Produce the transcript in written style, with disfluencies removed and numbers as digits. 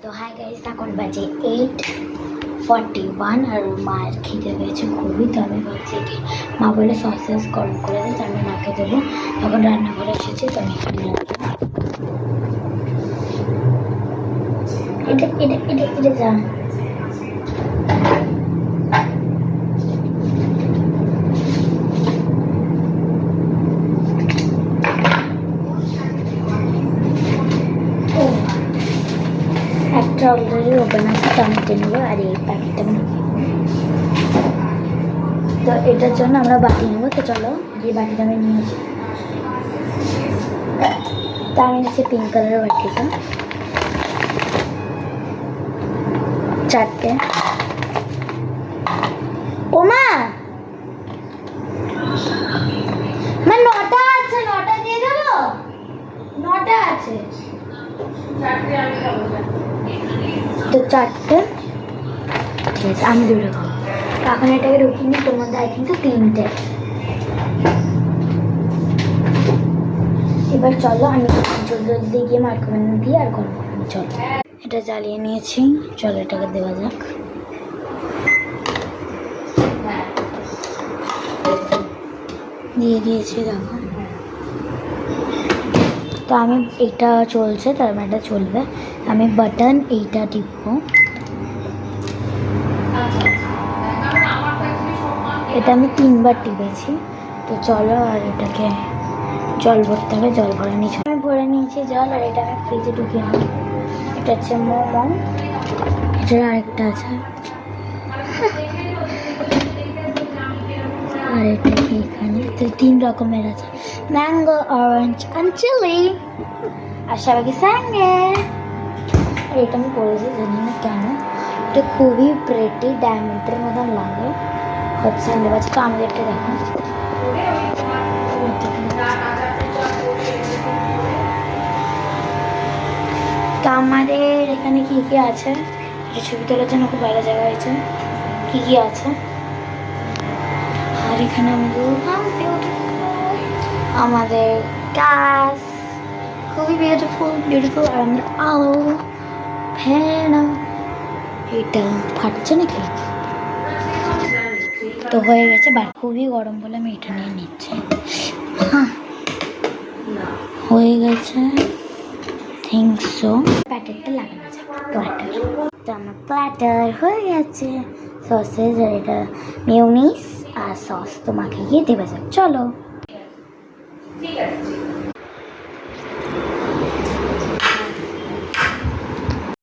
তো hi guys, এখন বাজে 8:41 আর মায়ের খিদে পেয়েছে খুবই। তো আমি ভাবছি কি মা বলে সসেস গরম করে দেয়, তো আমি মাকে দেবো। তখন রান্নাঘরে এসেছি, তো আমি এখানে এটা যা একটা অলরেডি ওপেন আছে, তো আমি কিনে নেবো। আর এই প্যাকেটটা আমি তো এটার জন্য আমরা বাটি নেবো। তো চলো এই বাটিটা আমি নিয়েছি। তা আমি নিচ্ছি পিঙ্ক কালারের বাটিটা, 4টে। ও মা 9টা আছে, 9টা দিয়ে দেবো। 9টা আছে, তো 4টে। ঠিক আছে, আমি 2টো খাবো। এখন এটাকে ঢুকিয়ে নিই। তোর মধ্যে আই থিঙ্ক 3টে। এবার চলো আমি জলদি গিয়ে মাইক্রোওয়েভে দিয়ে আর গরম করে নিই। চলো, এটা জ্বালিয়ে নিয়েছি, চলো এটাকে দেওয়া যাক। দিয়ে দিয়েছি, দেখো। তো আমি এটা চলছে, তার মানে এটা চলবে। আমি বাটন এইটা টিপবো। এটা আমি 3বার টিপেছি। তো চলো, আর এটাকে জল ভরতে হবে, জল ভরে নিয়েছি। আমি ভরে নিয়েছি জল, আর এটা আমি ফ্রিজে ঢুকিয়ে নেব। এটা হচ্ছে মোমো, এটার আরেকটা আছে। আর এটা কি এখানে? তো 3 রকমের আছে, ম্যাঙ্গো, অরেঞ্জ অ্যান্ড চিলি। আর সবাইকে সঙ্গে এটা আমি পড়েছি, জানি না কেন। এটা খুবই প্রেটি, ডায়মন্ডের মতন লাগে হচ্ছে। তো আমাদেরকে দেখো, তো আমাদের এখানে কি কি আছে, ছবি তোলার জন্য খুব ভালো জায়গা হয়েছে। কি কি আছে, আর এখানে আমাদের গাছ খুবই বিউটিফুল। আর আমাদের আলো ফ্যান, এটা ফাটছে নাকি? তো হয়ে গেছে। খুবই গরম বলে আমি এটা নিয়ে নিচ্ছি। হ্যাঁ, হয়ে গেছে। থিঙ্ক সো প্যাকেটটা লাগানো যাক। প্ল্যাটার, তো আমার প্ল্যাটার হয়ে গেছে। সসেজ আর এটা মিউনিস আর সস তোমাকে গিয়ে দেওয়া যাক। চলো।